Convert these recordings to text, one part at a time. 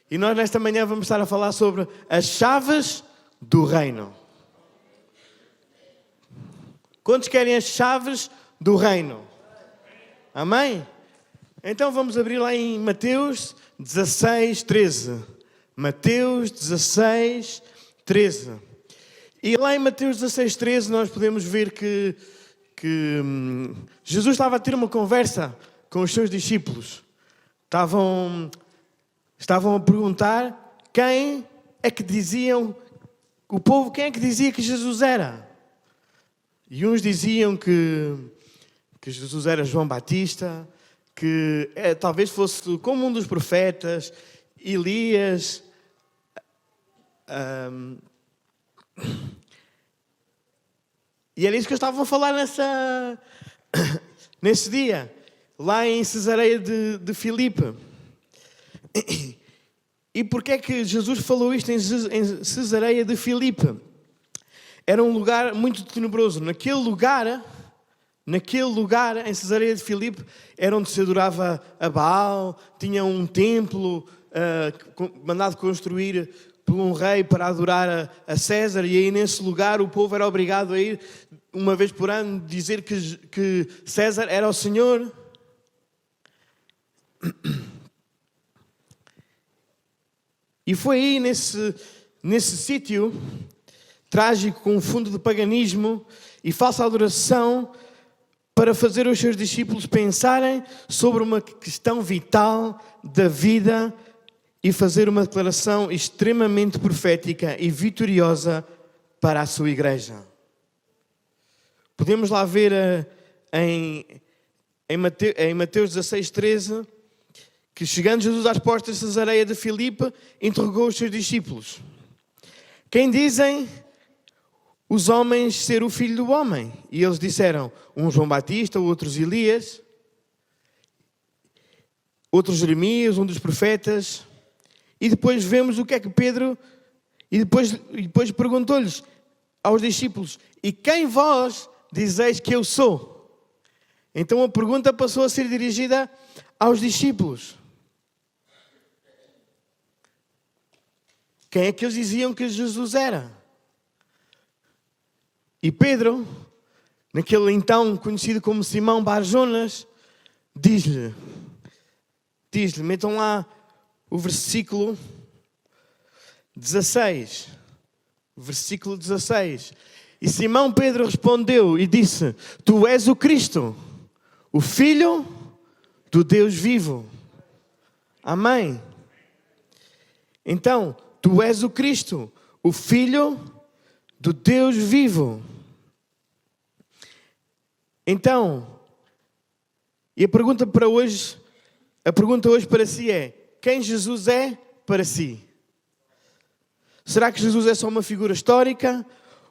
E nós nesta manhã vamos estar a falar sobre as chaves do reino. Quantos querem as chaves do reino? Amém? Então vamos abrir lá em Mateus 16, 13. Mateus 16, 13. E lá em Mateus 16, 13 nós podemos ver que Jesus estava a ter uma conversa com os seus discípulos. Estavam a perguntar quem é que diziam, o povo, quem é que dizia que Jesus era? E uns diziam que Jesus era João Batista, que talvez fosse como um dos profetas, Elias. E era isso que eu estava a falar nesse dia, lá em Cesareia de Filipe. E porquê é que Jesus falou isto em Cesareia de Filipe? Era um lugar muito tenebroso. Naquele lugar, em Cesareia de Filipe, era onde se adorava a Baal, tinha um templo mandado construir por um rei para adorar a César, e aí nesse lugar o povo era obrigado a ir uma vez por ano dizer que César era o Senhor. E foi aí nesse sítio trágico, com um fundo de paganismo e falsa adoração, para fazer os seus discípulos pensarem sobre uma questão vital da vida e fazer uma declaração extremamente profética e vitoriosa para a sua igreja. Podemos lá ver em Mateus 16, 13, que chegando Jesus às portas de Cesareia de Filipe, interrogou os seus discípulos: quem dizem os homens ser o Filho do Homem? E eles disseram, um João Batista, outros Elias, outros Jeremias, um dos profetas. E depois vemos o que é que Pedro... E depois perguntou-lhes aos discípulos: e quem vós dizeis que eu sou? Então a pergunta passou a ser dirigida aos discípulos. Quem é que eles diziam que Jesus era? E Pedro, naquele então conhecido como Simão Bar-Jonas, diz-lhe, metam lá o versículo 16. Versículo 16. E Simão Pedro respondeu e disse: tu és o Cristo, o Filho do Deus vivo. Amém. Então, tu és o Cristo, o Filho do Deus vivo. Então, e a pergunta hoje para si é: quem Jesus é para si? Será que Jesus é só uma figura histórica?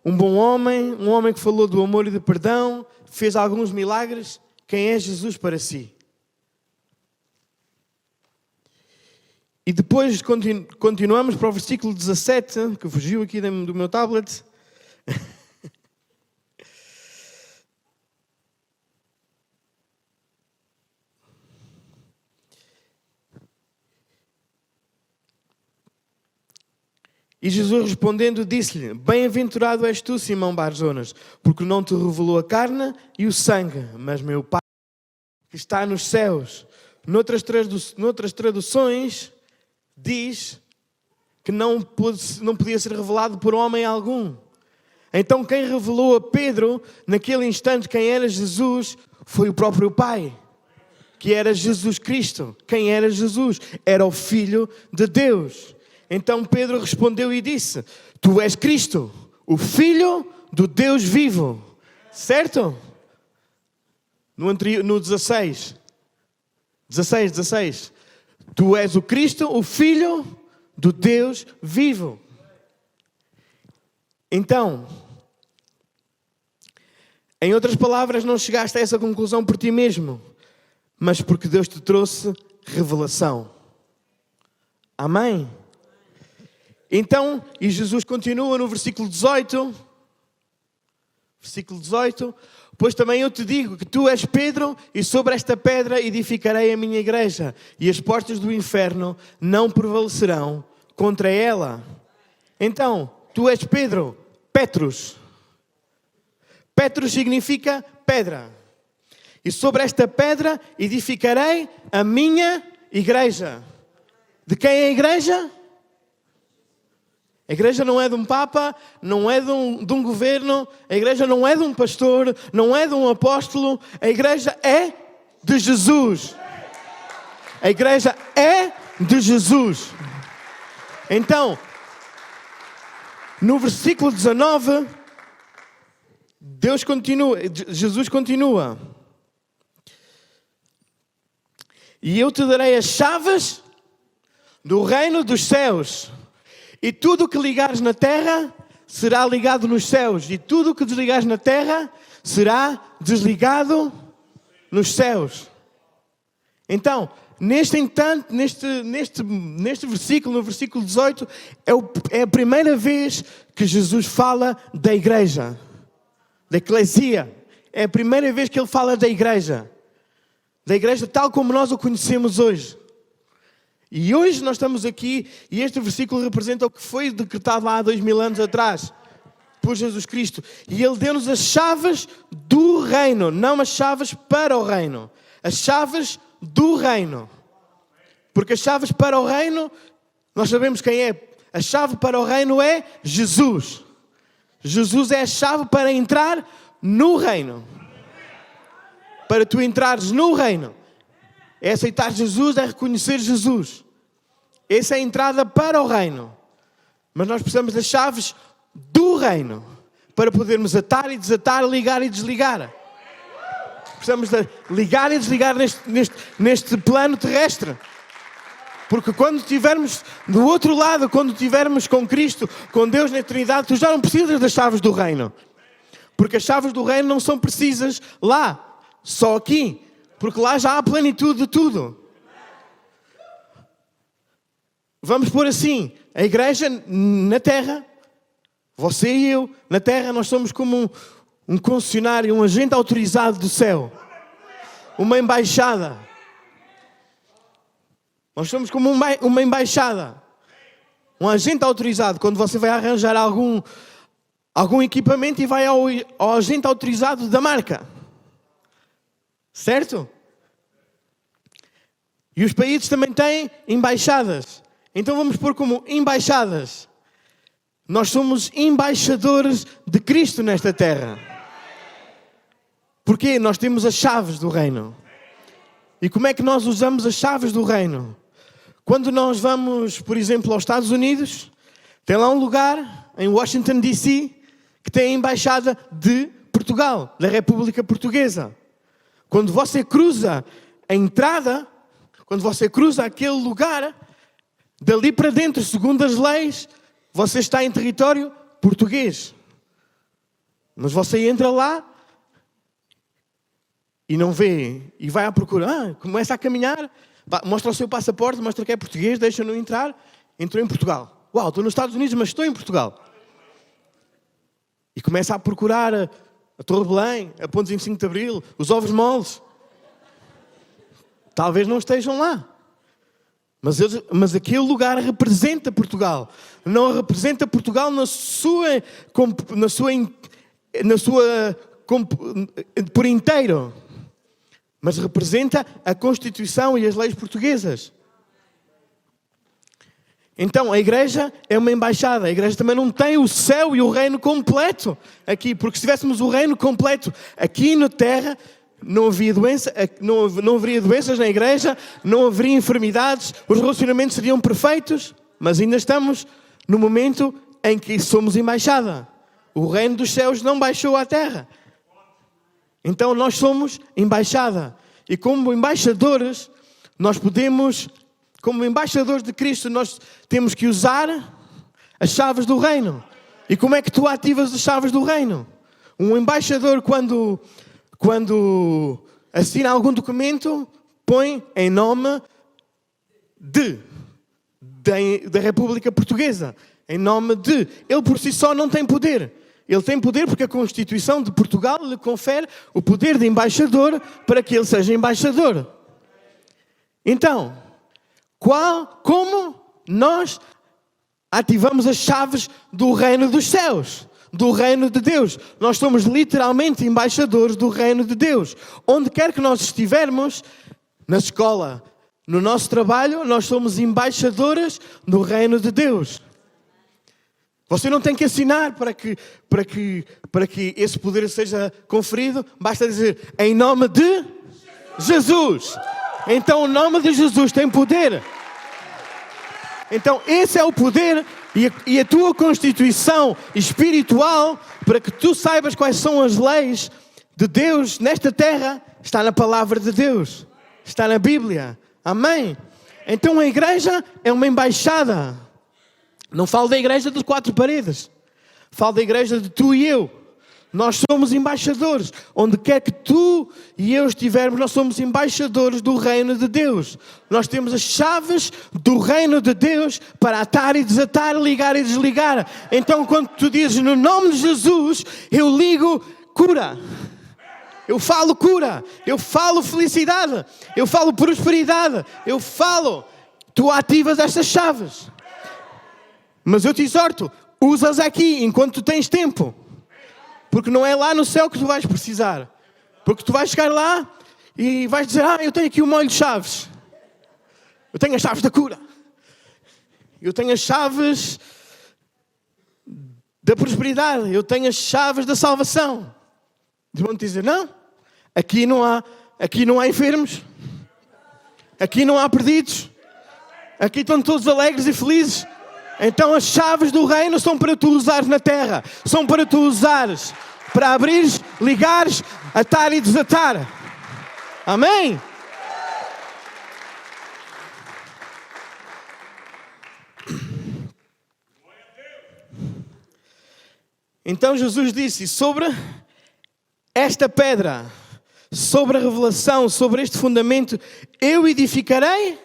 Um bom homem? Um homem que falou do amor e do perdão? Fez alguns milagres? Quem é Jesus para si? E depois continuamos para o versículo 17, que fugiu aqui do meu tablet. E Jesus respondendo disse-lhe: bem-aventurado és tu, Simão Bar-Jonas, porque não te revelou a carne e o sangue, mas meu Pai que está nos céus. Noutras traduções diz que não podia ser revelado por homem algum. Então quem revelou a Pedro naquele instante quem era Jesus foi o próprio Pai, que era Jesus Cristo. Quem era Jesus? Era o Filho de Deus. Então Pedro respondeu e disse: tu és Cristo, o Filho do Deus vivo. Certo? No 16. Tu és o Cristo, o Filho do Deus vivo. Então, em outras palavras, não chegaste a essa conclusão por ti mesmo, mas porque Deus te trouxe revelação. Amém? Então, e Jesus continua no versículo 18, Versículo 18. Pois também eu te digo que tu és Pedro, e sobre esta pedra edificarei a minha igreja, e as portas do inferno não prevalecerão contra ela. Então, tu és Pedro, Petrus. Petrus significa pedra. E sobre esta pedra edificarei a minha igreja. De quem é a igreja? A igreja não é de um papa, não é de um governo, a igreja não é de um pastor, não é de um apóstolo, a igreja é de Jesus. A igreja é de Jesus. Então, no versículo 19, Jesus continua. E eu te darei as chaves do reino dos céus. E tudo o que ligares na terra será ligado nos céus. E tudo o que desligares na terra será desligado nos céus. Então, neste versículo, no versículo 18, é a primeira vez que Jesus fala da igreja. Da eclesia. É a primeira vez que ele fala da igreja. Da igreja tal como nós o conhecemos hoje. E hoje nós estamos aqui e este versículo representa o que foi decretado lá há 2000 anos atrás por Jesus Cristo. E Ele deu-nos as chaves do reino, não as chaves para o reino. As chaves do reino. Porque as chaves para o reino, nós sabemos quem é. A chave para o reino é Jesus. Jesus é a chave para entrar no reino. Para tu entrares no reino. É aceitar Jesus, é reconhecer Jesus. Essa é a entrada para o reino. Mas nós precisamos das chaves do reino. Para podermos atar e desatar, ligar e desligar. Precisamos de ligar e desligar neste plano terrestre. Porque quando estivermos do outro lado, quando estivermos com Cristo, com Deus na eternidade, tu já não precisas das chaves do reino. Porque as chaves do reino não são precisas lá, só aqui. Porque lá já há plenitude de tudo. Vamos pôr assim, a igreja na terra, você e eu, na terra nós somos como um concessionário, um agente autorizado do céu. Uma embaixada. Nós somos como uma embaixada. Um agente autorizado. Quando você vai arranjar algum equipamento e vai ao agente autorizado da marca. Certo? E os países também têm embaixadas. Então vamos pôr como embaixadas. Nós somos embaixadores de Cristo nesta terra. Porque nós temos as chaves do reino. E como é que nós usamos as chaves do reino? Quando nós vamos, por exemplo, aos Estados Unidos, tem lá um lugar, em Washington, D.C., que tem a embaixada de Portugal, da República Portuguesa. Quando você cruza a entrada, quando você cruza aquele lugar, dali para dentro, segundo as leis, você está em território português. Mas você entra lá e não vê, e vai à procura, começa a caminhar, mostra o seu passaporte, mostra que é português, deixa-no entrar, entrou em Portugal. Uau, estou nos Estados Unidos, mas estou em Portugal. E começa a procurar a Torre de Belém, a Ponte 25 de Abril, os ovos moles. Talvez não estejam lá. Mas aquele lugar representa Portugal. Não representa Portugal por inteiro. Mas representa a Constituição e as leis portuguesas. Então, a igreja é uma embaixada. A igreja também não tem o céu e o reino completo aqui. Porque se tivéssemos o reino completo aqui na terra, não haveria doenças na igreja, não haveria enfermidades, os relacionamentos seriam perfeitos. Mas ainda estamos no momento em que somos embaixada. O reino dos céus não baixou à terra. Então nós somos embaixada. E como embaixadores, nós podemos, como embaixadores de Cristo, nós temos que usar as chaves do reino. E como é que tu ativas as chaves do reino? Um embaixador, quando assina algum documento, põe em nome da República Portuguesa. Em nome de. Ele por si só não tem poder. Ele tem poder porque a Constituição de Portugal lhe confere o poder de embaixador para que ele seja embaixador. Então, como nós ativamos as chaves do reino dos céus, do reino de Deus? Nós somos literalmente embaixadores do reino de Deus. Onde quer que nós estivermos, na escola, no nosso trabalho, nós somos embaixadores do reino de Deus. Você não tem que assinar para que esse poder seja conferido. Basta dizer, em nome de Jesus. Então o nome de Jesus tem poder. Então esse é o poder e a tua constituição espiritual para que tu saibas quais são as leis de Deus nesta terra, está na palavra de Deus. Está na Bíblia. Amém? Então a igreja é uma embaixada. Não falo da igreja de 4 paredes. Falo da igreja de tu e eu. Nós somos embaixadores. Onde quer que tu e eu estivermos, nós somos embaixadores do reino de Deus. Nós temos as chaves do reino de Deus para atar e desatar, ligar e desligar. Então quando tu dizes no nome de Jesus, eu ligo cura. Eu falo cura. Eu falo felicidade. Eu falo prosperidade. Eu falo. Tu ativas estas chaves. Mas eu te exorto, usa-as aqui enquanto tu tens tempo. Porque não é lá no céu que tu vais precisar. Porque tu vais chegar lá e vais dizer, eu tenho aqui um molho de chaves. Eu tenho as chaves da cura. Eu tenho as chaves da prosperidade. Eu tenho as chaves da salvação. Eles vão te dizer, não, aqui não há enfermos. Aqui não há perdidos. Aqui estão todos alegres e felizes. Então as chaves do reino são para tu usares na terra. São para tu usares. Para abrires, ligares, atar e desatar. Amém? Então Jesus disse, sobre esta pedra, sobre a revelação, sobre este fundamento, eu edificarei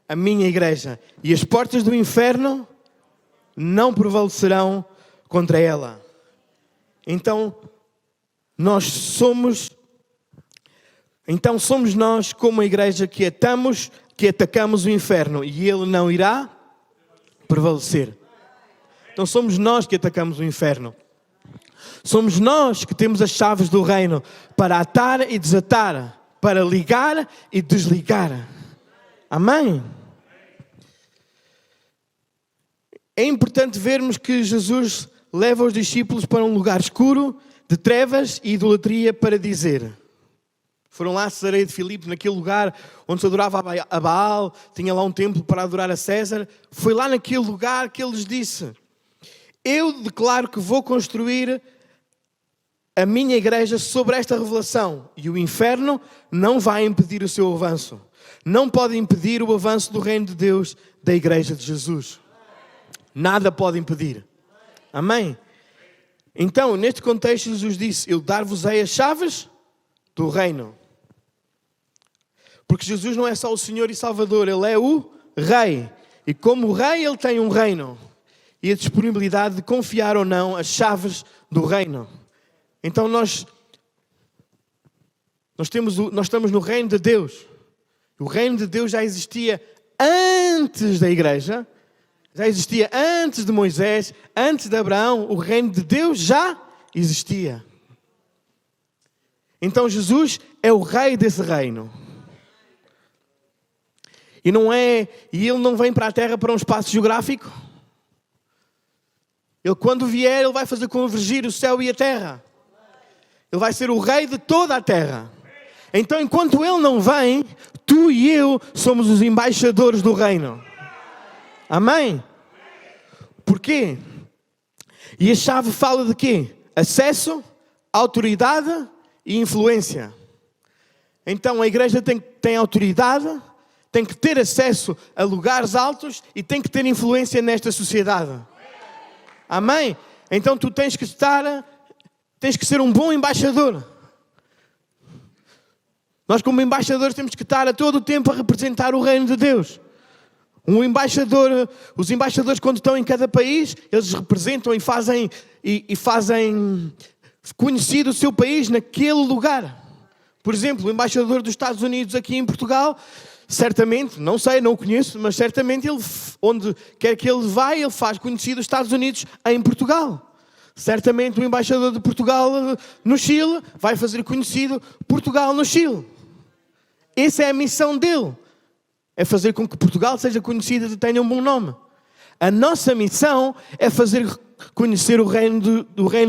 a minha igreja. E as portas do inferno não prevalecerão contra ela. Então somos nós como a igreja que atacamos o inferno e ele não irá prevalecer. Então somos nós que atacamos o inferno. Somos nós que temos as chaves do reino para atar e desatar, para ligar e desligar. Amém? É importante vermos que Jesus leva os discípulos para um lugar escuro, de trevas e idolatria para dizer. Foram lá a Cesareia de Filipe, naquele lugar onde se adorava a Baal, tinha lá um templo para adorar a César. Foi lá naquele lugar que ele lhes disse, eu declaro que vou construir a minha igreja sobre esta revelação e o inferno não vai impedir o seu avanço. Não pode impedir o avanço do reino de Deus da igreja de Jesus. Nada pode impedir. Amém? Então, neste contexto, Jesus disse, eu dar-vos-ei as chaves do reino. Porque Jesus não é só o Senhor e Salvador, Ele é o Rei. E como Rei, Ele tem um reino. E a disponibilidade de confiar ou não as chaves do reino. Então nós estamos no reino de Deus. O reino de Deus já existia antes da igreja. Já existia antes de Moisés, antes de Abraão. O reino de Deus já existia. Então Jesus é o rei desse reino. E ele não vem para a terra para um espaço geográfico. Ele quando vier, ele vai fazer convergir o céu e a terra. Ele vai ser o rei de toda a terra. Então enquanto ele não vem, tu e eu somos os embaixadores do reino. Amém? Porquê? E a chave fala de quê? Acesso, autoridade e influência. Então a igreja tem autoridade, tem que ter acesso a lugares altos e tem que ter influência nesta sociedade. Amém? Então tu tens que ser um bom embaixador. Nós como embaixadores temos que estar a todo o tempo a representar o reino de Deus. Os embaixadores, quando estão em cada país, eles representam e fazem conhecido o seu país naquele lugar. Por exemplo, o embaixador dos Estados Unidos aqui em Portugal, certamente, não sei, não o conheço, mas certamente onde quer que ele vá, ele faz conhecido os Estados Unidos em Portugal. Certamente o embaixador de Portugal no Chile vai fazer conhecido Portugal no Chile. Essa é a missão dele. É fazer com que Portugal seja conhecida e tenha um bom nome. A nossa missão é fazer conhecer o reino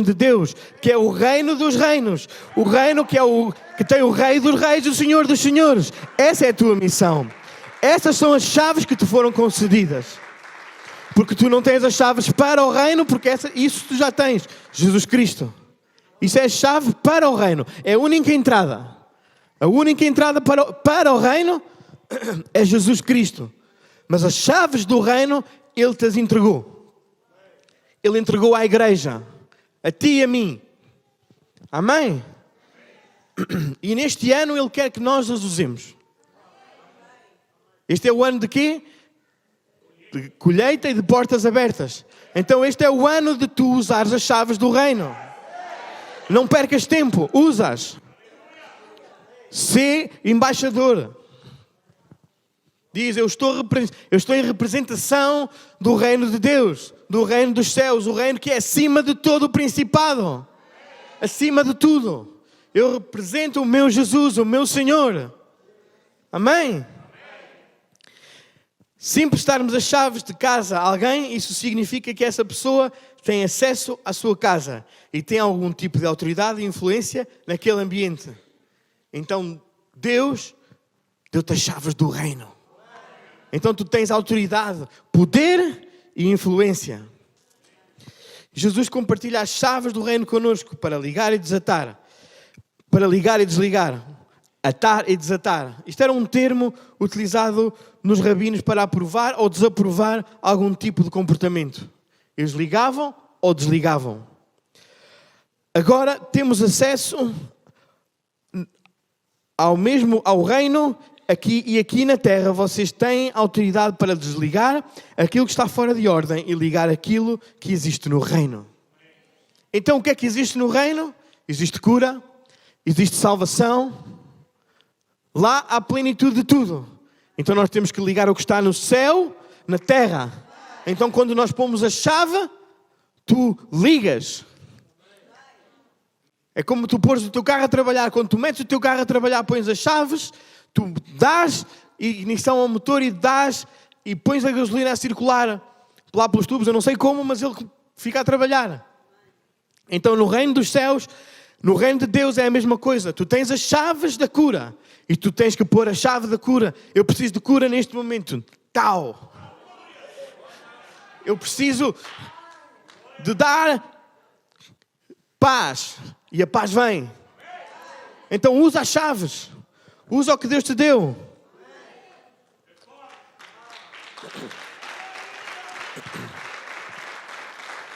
de Deus, que é o reino dos reinos. O reino que tem o rei dos reis e o senhor dos senhores. Essa é a tua missão. Essas são as chaves que te foram concedidas. Porque tu não tens as chaves para o reino, porque isso tu já tens. Jesus Cristo. Isso é a chave para o reino. É a única entrada. A única entrada para o reino é Jesus Cristo. Mas as chaves do reino, Ele te as entregou. Ele entregou à igreja. A ti e a mim. Amém? E neste ano Ele quer que nós as usemos. Este é o ano de quê? De colheita e de portas abertas. Então este é o ano de tu usares as chaves do reino. Não percas tempo. Usas. Sê embaixador. Diz, eu estou em representação do reino de Deus, do reino dos céus, o reino que é acima de todo o principado. Acima de tudo. Eu represento o meu Jesus, o meu Senhor. Amém? Se emprestarmos as chaves de casa a alguém, isso significa que essa pessoa tem acesso à sua casa e tem algum tipo de autoridade e influência naquele ambiente. Então, Deus deu-te as chaves do reino. Então tu tens autoridade, poder e influência. Jesus compartilha as chaves do reino connosco para ligar e desatar. Para ligar e desligar. Atar e desatar. Isto era um termo utilizado nos rabinos para aprovar ou desaprovar algum tipo de comportamento. Eles ligavam ou desligavam. Agora temos acesso ao reino. Aqui na terra vocês têm autoridade para desligar aquilo que está fora de ordem e ligar aquilo que existe no reino. Então o que é que existe no reino? Existe cura, existe salvação. Lá há plenitude de tudo. Então nós temos que ligar o que está no céu, na terra. Então quando nós pomos a chave, tu ligas. É como tu pôres o teu carro a trabalhar. Quando tu metes o teu carro a trabalhar, pões as chaves, tu dás ignição ao motor e dás e pões a gasolina a circular lá pelos tubos. Eu não sei como, mas ele fica a trabalhar. Então no reino dos céus, no reino de Deus é a mesma coisa. Tu tens as chaves da cura e tu tens que pôr a chave da cura. Eu preciso de cura neste momento. Tal. Eu preciso de dar paz. E a paz vem. Então usa as chaves. Usa o que Deus te deu.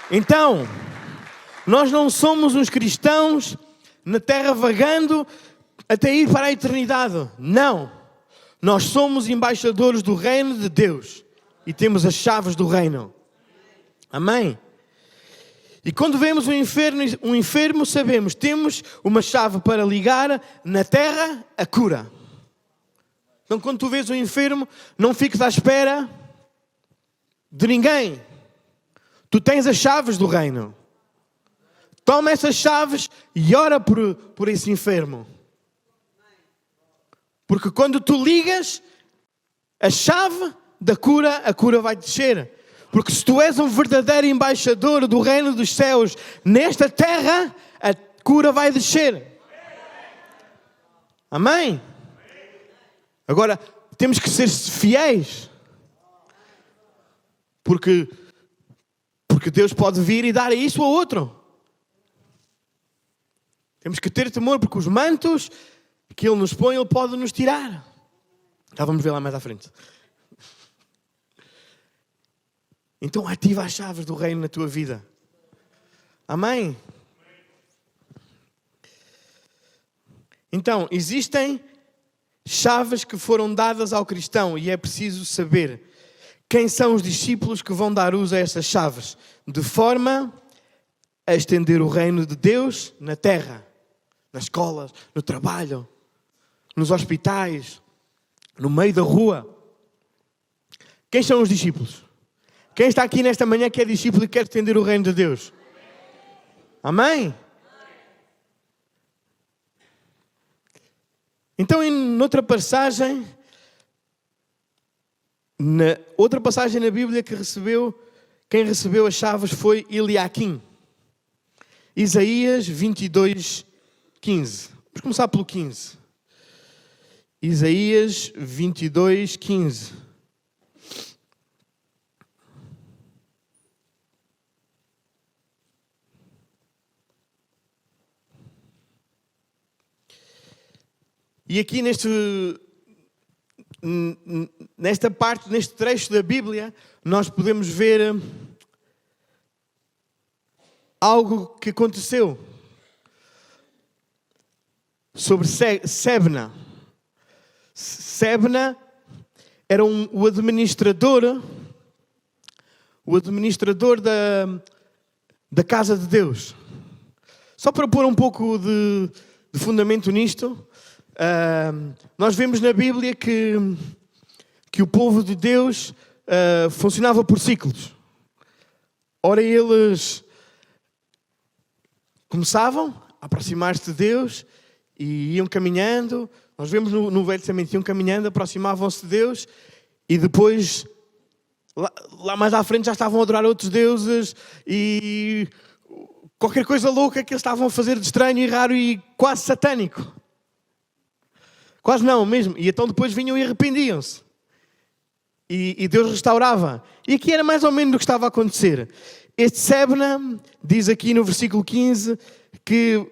Então, nós não somos uns cristãos na terra vagando até ir para a eternidade. Não. Nós somos embaixadores do reino de Deus. E temos as chaves do reino. Amém? E quando vemos um enfermo, sabemos, temos uma chave para ligar na terra a cura. Então quando tu vês um enfermo, não fiques à espera de ninguém. Tu tens as chaves do reino. Toma essas chaves e ora por esse enfermo. Porque quando tu ligas a chave da cura, a cura vai descer. Porque se tu és um verdadeiro embaixador do reino dos céus nesta terra, a cura vai descer. Amém? Agora, temos que ser fiéis. Porque Deus pode vir e dar isso a outro. Temos que ter temor, porque os mantos que Ele nos põe, Ele pode nos tirar. Já vamos ver lá mais à frente. Então ativa as chaves do reino na tua vida. Amém? Então, existem chaves que foram dadas ao cristão e é preciso saber quem são os discípulos que vão dar uso a estas chaves, de forma a estender o reino de Deus na terra, nas escolas, no trabalho, nos hospitais, no meio da rua. Quem são os discípulos? Quem está aqui nesta manhã que é discípulo e quer estender o reino de Deus? Amém? Então, outra passagem na Bíblia quem recebeu as chaves foi Eliaquim. Isaías 22, 15. Vamos começar pelo 15. Isaías 22, 15. E aqui nesta parte, neste trecho da Bíblia, nós podemos ver algo que aconteceu sobre Sebna. Sebna era o administrador da casa de Deus. Só para pôr um pouco de fundamento nisto, nós vemos na Bíblia que o povo de Deus funcionava por ciclos. Ora, eles começavam a aproximar-se de Deus e iam caminhando. Nós vemos no Velho Testamento, iam caminhando, aproximavam-se de Deus e depois, lá mais à frente, já estavam a adorar outros deuses e qualquer coisa louca que eles estavam a fazer de estranho e raro e quase satânico. Quase não, mesmo. E então depois vinham e arrependiam-se. E Deus restaurava. E aqui era mais ou menos o que estava a acontecer. Este Sebna diz aqui no versículo 15 que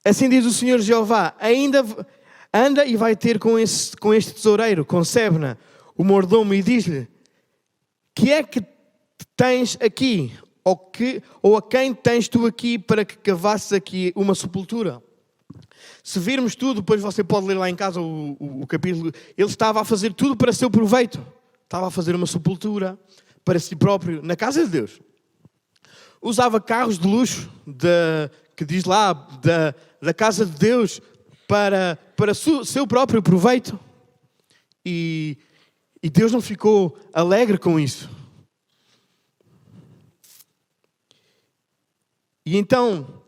assim diz o Senhor Jeová, ainda anda e vai ter com este tesoureiro, com Sebna, o mordomo, e diz-lhe, que é que tens aqui? Ou a quem tens tu aqui para que cavasses aqui uma sepultura? Se virmos tudo, depois você pode ler lá em casa o capítulo, ele estava a fazer tudo para seu proveito. Estava a fazer uma sepultura para si próprio, na casa de Deus. Usava carros de luxo, que diz lá, da casa de Deus, para seu próprio proveito. E Deus não ficou alegre com isso. E então,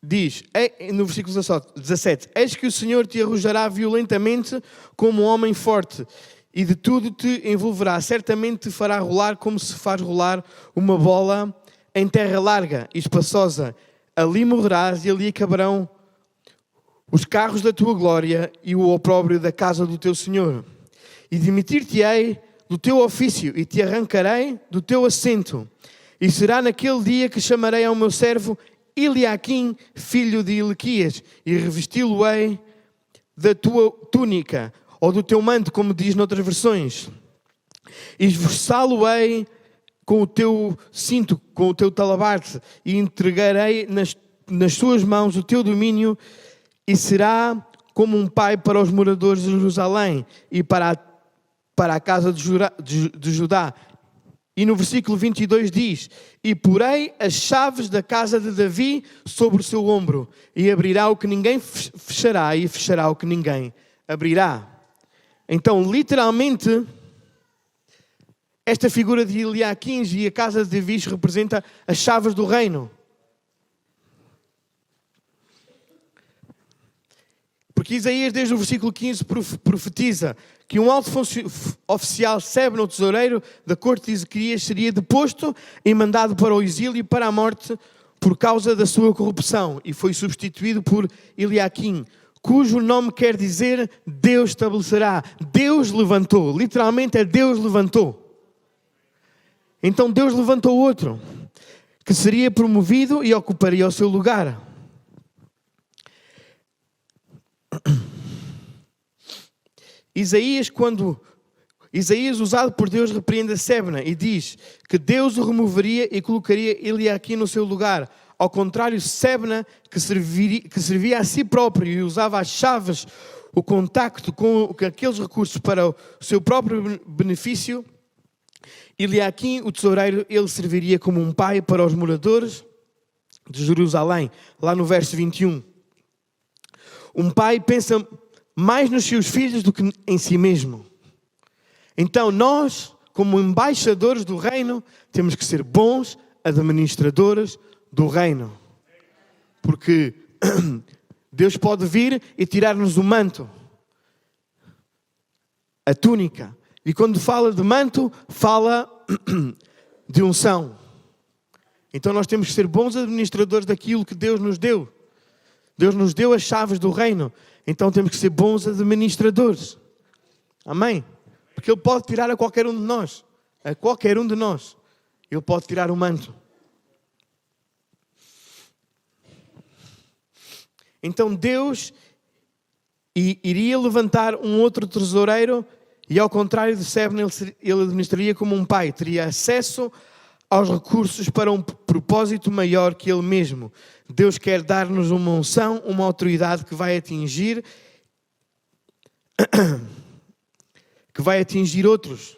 diz, no versículo 17, eis que o Senhor te arrojará violentamente como um homem forte, e de tudo te envolverá. Certamente te fará rolar como se faz rolar uma bola em terra larga e espaçosa. Ali morrerás e ali acabarão os carros da tua glória e o opróbrio da casa do teu Senhor. E demitir-te-ei do teu ofício e te arrancarei do teu assento. E será naquele dia que chamarei ao meu servo Eliaquim, filho de Hilquias, e revesti-lo-ei da tua túnica, ou do teu manto, como diz noutras versões. E esforçá-lo-ei com o teu cinto, com o teu talabarte, e entregarei nas suas mãos o teu domínio, e será como um pai para os moradores de Jerusalém e para a casa de Judá. E no versículo 22 diz, e porei as chaves da casa de Davi sobre o seu ombro, e abrirá o que ninguém fechará, e fechará o que ninguém abrirá. Então, literalmente, esta figura de Eliaquim e a casa de Davi representa as chaves do reino. Porque Isaías, desde o versículo 15, profetiza que um alto oficial, Sebna, o tesoureiro da corte de Ezequias, seria deposto e mandado para o exílio e para a morte por causa da sua corrupção, e foi substituído por Eliaquim, cujo nome quer dizer Deus estabelecerá. Deus levantou. Literalmente é Deus levantou. Então Deus levantou outro, que seria promovido e ocuparia o seu lugar. Isaías, usado por Deus, repreende a Sebna e diz que Deus o removeria e colocaria Eliaquim no seu lugar. Ao contrário, Sebna, que servia a si próprio e usava as chaves, o contacto com aqueles recursos para o seu próprio benefício, Eliaquim, o tesoureiro, ele serviria como um pai para os moradores de Jerusalém, lá no verso 21. Um pai pensa mais nos seus filhos do que em si mesmo. Então nós, como embaixadores do reino, temos que ser bons administradores do reino. Porque Deus pode vir e tirar-nos o manto, a túnica. E quando fala de manto, fala de unção. Então nós temos que ser bons administradores daquilo que Deus nos deu. Deus nos deu as chaves do reino. Então temos que ser bons administradores. Amém? Porque Ele pode tirar a qualquer um de nós. A qualquer um de nós. Ele pode tirar o manto. Então Deus iria levantar um outro tesoureiro e, ao contrário de Sebna, ele administraria como um pai. Teria acesso aos recursos para um propósito maior que Ele mesmo. Deus quer dar-nos uma unção, uma autoridade que vai atingir outros.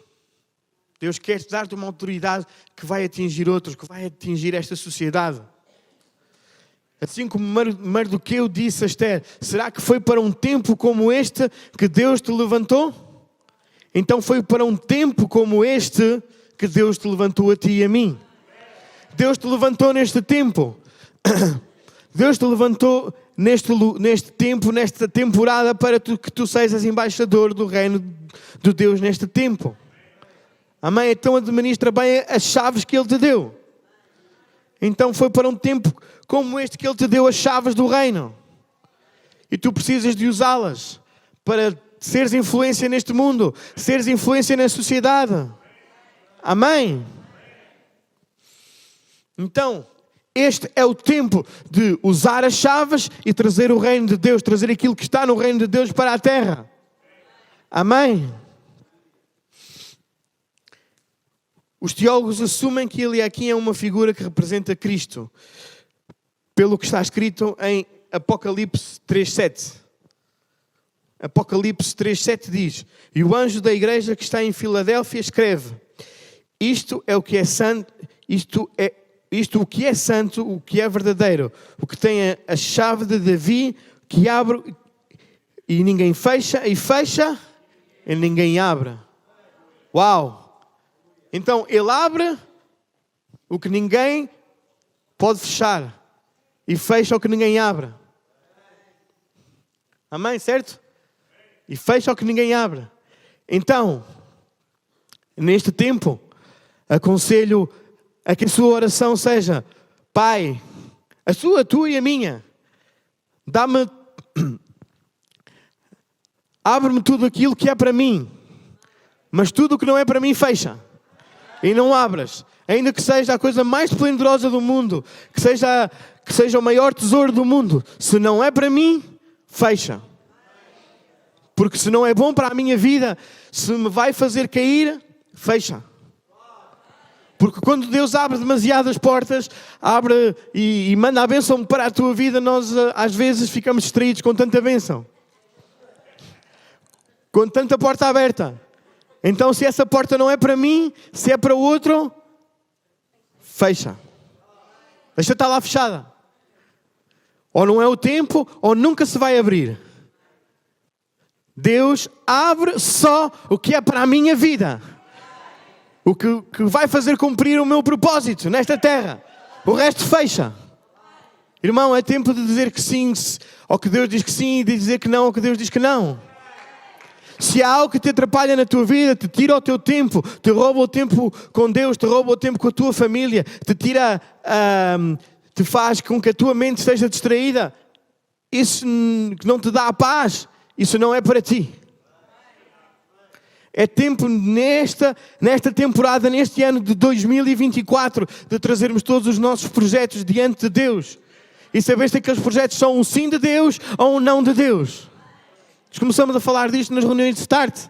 Deus quer dar-te uma autoridade que vai atingir outros, que vai atingir esta sociedade. Assim como Mardoqueu disse a Esther, será que foi para um tempo como este que Deus te levantou? Então foi para um tempo como este que Deus te levantou a ti e a mim. Deus te levantou neste tempo. Deus te levantou neste tempo, nesta temporada, para que tu sejas embaixador do reino de Deus neste tempo. Amém? Então administra bem as chaves que Ele te deu. Então foi para um tempo como este que Ele te deu as chaves do reino. E tu precisas de usá-las para seres influência neste mundo, seres influência na sociedade. Amém? Então, este é o tempo de usar as chaves e trazer o reino de Deus, trazer aquilo que está no reino de Deus para a terra. Amém? Os teólogos assumem que Eliaquim é uma figura que representa Cristo, pelo que está escrito em Apocalipse 3:7. Apocalipse 3:7 diz: e o anjo da igreja que está em Filadélfia escreve: isto é o que é santo, isto o que é santo, o que é verdadeiro, o que tem a chave de Davi, que abre e ninguém fecha, e fecha e ninguém abre. Uau! Então Ele abre o que ninguém pode fechar e fecha o que ninguém abre. Amém? Certo? E fecha o que ninguém abre. Então, neste tempo, aconselho a que a sua oração seja: Pai, a sua, a tua e a minha, abre-me tudo aquilo que é para mim, mas tudo o que não é para mim fecha. E não abras, ainda que seja a coisa mais esplendorosa do mundo, que seja o maior tesouro do mundo, se não é para mim, fecha. Porque se não é bom para a minha vida, se me vai fazer cair, fecha. Porque quando Deus abre demasiadas portas, abre e manda a bênção para a tua vida, nós às vezes ficamos distraídos com tanta bênção. Com tanta porta aberta. Então se essa porta não é para mim, se é para o outro, fecha. Deixa estar lá fechada. Ou não é o tempo, ou nunca se vai abrir. Deus abre só o que é para a minha vida. O que vai fazer cumprir o meu propósito nesta terra. O resto fecha. Irmão, é tempo de dizer que sim ao que Deus diz que sim e de dizer que não ao que Deus diz que não. Se há algo que te atrapalha na tua vida, te tira o teu tempo, te rouba o tempo com Deus, te rouba o tempo com a tua família, te faz com que a tua mente esteja distraída, isso que não te dá a paz, isso não é para ti. É tempo nesta temporada, neste ano de 2024, de trazermos todos os nossos projetos diante de Deus. E saber se aqueles projetos são um sim de Deus ou um não de Deus. Nós começamos a falar disto nas reuniões de start,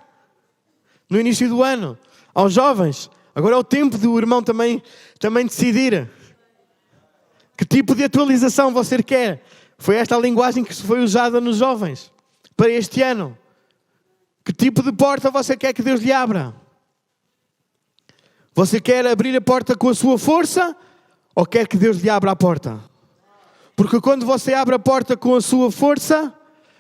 no início do ano, aos jovens. Agora é o tempo do irmão também decidir que tipo de atualização você quer. Foi esta a linguagem que foi usada nos jovens. para este ano? Que tipo de porta você quer que Deus lhe abra? Você quer abrir a porta com a sua força ou quer que Deus lhe abra a porta? Porque quando você abre a porta com a sua força,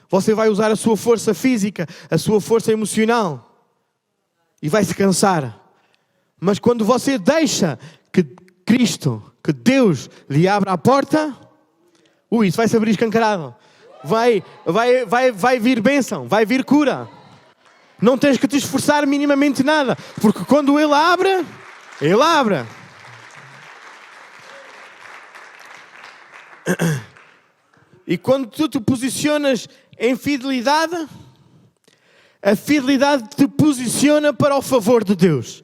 você vai usar a sua força física, a sua força emocional e vai se cansar. Mas quando você deixa que Cristo, que Deus lhe abra a porta, isso vai se abrir escancarado. Vai vir bênção, vai vir cura. Não tens que te esforçar minimamente nada, porque quando Ele abre, Ele abre. E quando tu te posicionas em fidelidade, a fidelidade te posiciona para o favor de Deus.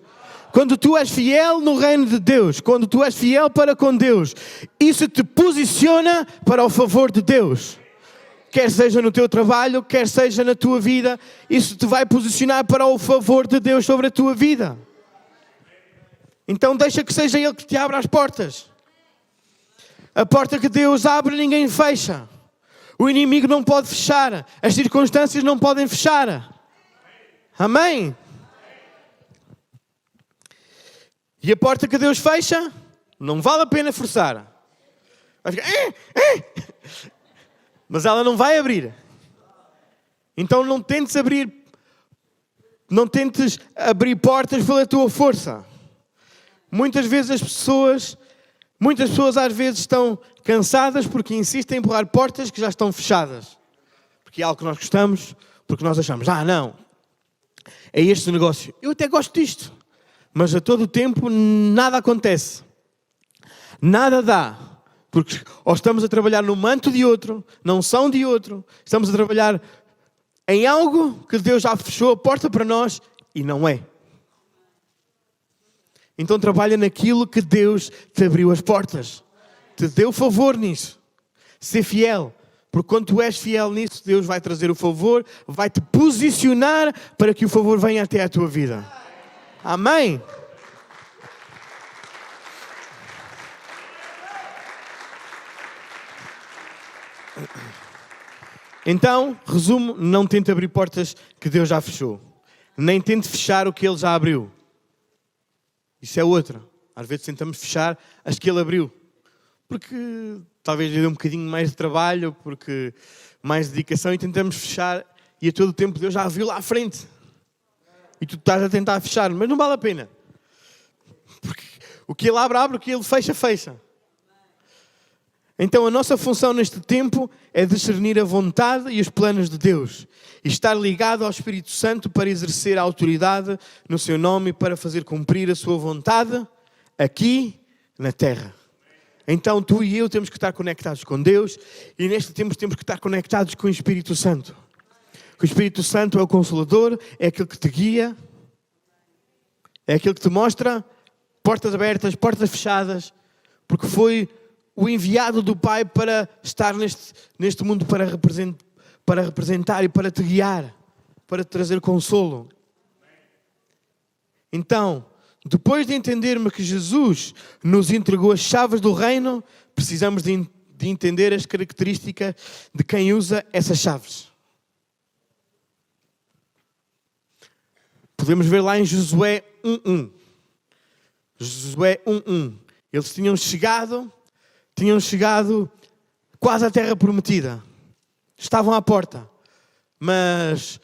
Quando tu és fiel no reino de Deus, quando tu és fiel para com Deus, isso te posiciona para o favor de Deus. Quer seja no teu trabalho, quer seja na tua vida, isso te vai posicionar para o favor de Deus sobre a tua vida. Então deixa que seja Ele que te abra as portas. A porta que Deus abre, ninguém fecha. O inimigo não pode fechar. As circunstâncias não podem fechar. Amém? E a porta que Deus fecha, não vale a pena forçar. Vai ficar... Mas ela não vai abrir. Então não tentes abrir portas pela tua força. Muitas vezes as pessoas às vezes estão cansadas porque insistem em empurrar portas que já estão fechadas. Porque é algo que nós gostamos, porque nós achamos, não, é este o negócio. Eu até gosto disto, mas a todo o tempo nada acontece. Nada dá. Porque ou estamos a trabalhar no manto de outro, não são de outro, estamos a trabalhar em algo que Deus já fechou a porta para nós e não é. Então trabalha naquilo que Deus te abriu as portas. Te deu favor nisso. Ser fiel. Porque quando tu és fiel nisso, Deus vai trazer o favor, vai te posicionar para que o favor venha até à tua vida. Amém? Então, resumo, não tente abrir portas que Deus já fechou. Nem tente fechar o que Ele já abriu. Isso é outra. Às vezes tentamos fechar as que Ele abriu. Porque talvez lhe dê um bocadinho mais de trabalho, porque mais dedicação, e tentamos fechar e a todo o tempo Deus já a viu lá à frente. E tu estás a tentar fechar, mas não vale a pena. Porque o que Ele abre, abre, o que Ele fecha, fecha. Então a nossa função neste tempo é discernir a vontade e os planos de Deus e estar ligado ao Espírito Santo para exercer a autoridade no seu nome e para fazer cumprir a sua vontade aqui na terra. Então tu e eu temos que estar conectados com Deus e neste tempo temos que estar conectados com o Espírito Santo. O Espírito Santo é o Consolador, é aquele que te guia, é aquele que te mostra portas abertas, portas fechadas, porque foi o enviado do Pai para estar neste mundo para representar e para te guiar, para te trazer consolo. Então, depois de entendermos que Jesus nos entregou as chaves do reino, precisamos de entender as características de quem usa essas chaves. Podemos ver lá em Josué 1:1. Josué 1:1. Eles tinham chegado quase à terra prometida. Estavam à porta. Mas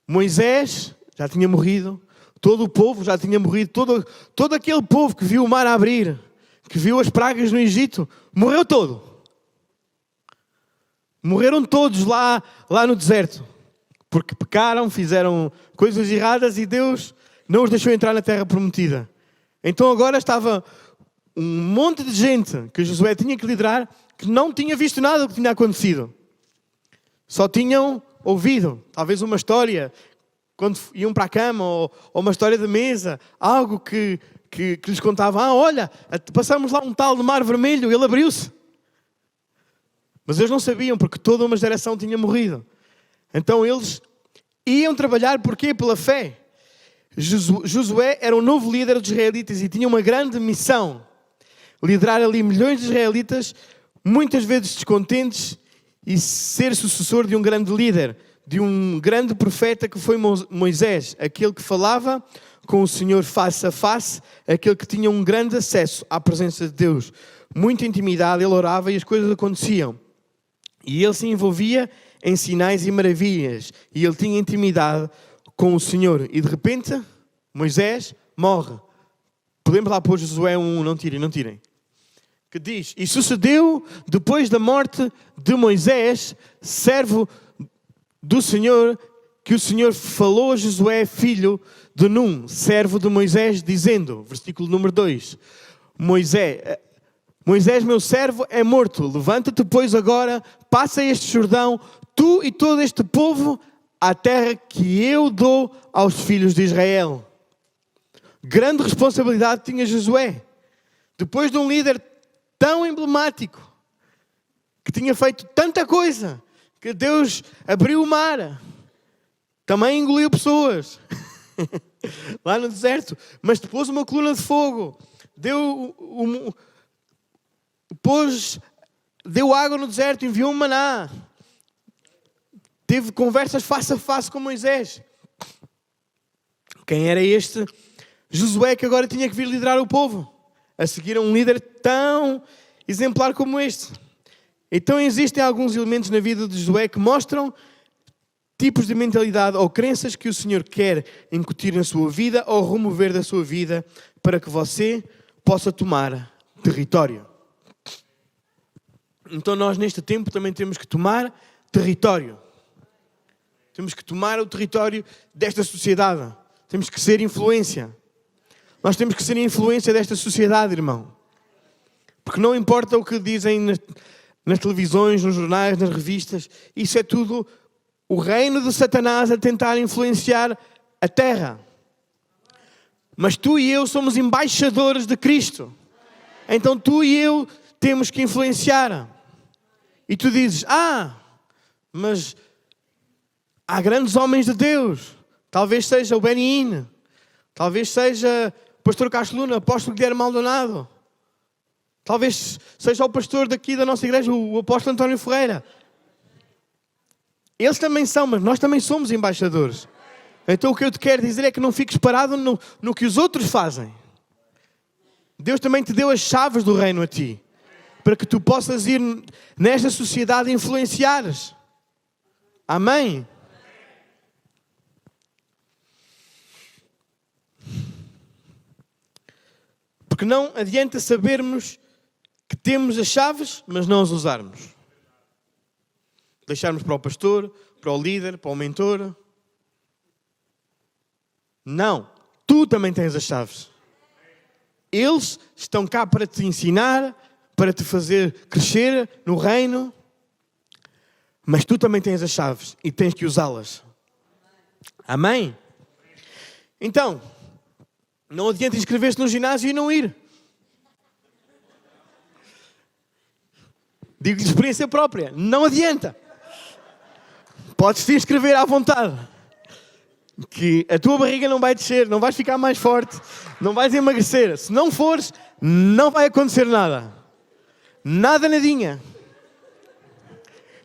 Moisés já tinha morrido. Todo o povo já tinha morrido. Todo aquele povo que viu o mar abrir, que viu as pragas no Egito, morreu todo. Morreram todos lá no deserto. Porque pecaram, fizeram coisas erradas e Deus não os deixou entrar na terra prometida. Então agora estava um monte de gente que Josué tinha que liderar que não tinha visto nada do que tinha acontecido. Só tinham ouvido, talvez uma história, quando iam para a cama, ou uma história de mesa, algo que lhes contava, olha, passamos lá um tal de Mar Vermelho, ele abriu-se. Mas eles não sabiam, porque toda uma geração tinha morrido. Então eles iam trabalhar, porquê? Pela fé. Josué era o novo líder dos israelitas e tinha uma grande missão. Liderar ali milhões de israelitas, muitas vezes descontentes e ser sucessor de um grande líder, de um grande profeta que foi Moisés, aquele que falava com o Senhor face a face, aquele que tinha um grande acesso à presença de Deus. Muita intimidade, ele orava e as coisas aconteciam. E ele se envolvia em sinais e maravilhas. E ele tinha intimidade com o Senhor. E de repente, Moisés morre. Podemos lá pôr Josué 1, não tirem. Que diz, e sucedeu depois da morte de Moisés, servo do Senhor, que o Senhor falou a Josué, filho de Num, servo de Moisés, dizendo, versículo número 2, Moisés, meu servo, é morto. Levanta-te, pois, agora, passa este Jordão, tu e todo este povo, à terra que eu dou aos filhos de Israel. Grande responsabilidade tinha Josué. Depois de um líder tão emblemático, que tinha feito tanta coisa, que Deus abriu o mar, também engoliu pessoas, lá no deserto, mas depois uma coluna de fogo, deu água no deserto, enviou um maná, teve conversas face a face com Moisés. Quem era este Josué que agora tinha que vir liderar o povo, a seguir a um líder tão exemplar como este? Então existem alguns elementos na vida de Josué que mostram tipos de mentalidade ou crenças que o Senhor quer incutir na sua vida ou remover da sua vida para que você possa tomar território. Então nós neste tempo também temos que tomar território. Temos que tomar o território desta sociedade. Temos que ser influência. Nós temos que ser a influência desta sociedade, irmão. Porque não importa o que dizem nas televisões, nos jornais, nas revistas. Isso é tudo o reino de Satanás a tentar influenciar a terra. Mas tu e eu somos embaixadores de Cristo. Então tu e eu temos que influenciar. E tu dizes, mas há grandes homens de Deus. Talvez seja o Benny Hinn. Talvez seja o pastor Castro Luna, o apóstolo Guilherme Maldonado. Talvez seja o pastor daqui da nossa igreja, o apóstolo António Ferreira. Eles também são, mas nós também somos embaixadores. Então o que eu te quero dizer é que não fiques parado no que os outros fazem. Deus também te deu as chaves do reino a ti, para que tu possas ir nesta sociedade e influenciares. Amém? Porque não adianta sabermos que temos as chaves, mas não as usarmos. Deixarmos para o pastor, para o líder, para o mentor. Não. Tu também tens as chaves. Eles estão cá para te ensinar, para te fazer crescer no reino. Mas tu também tens as chaves e tens que usá-las. Amém? Então, não adianta inscrever-se no ginásio e não ir. Digo-lhe de experiência própria. Não adianta. Podes te inscrever à vontade. Que a tua barriga não vai descer, não vais ficar mais forte, não vais emagrecer. Se não fores, não vai acontecer nada. Nada, nadinha.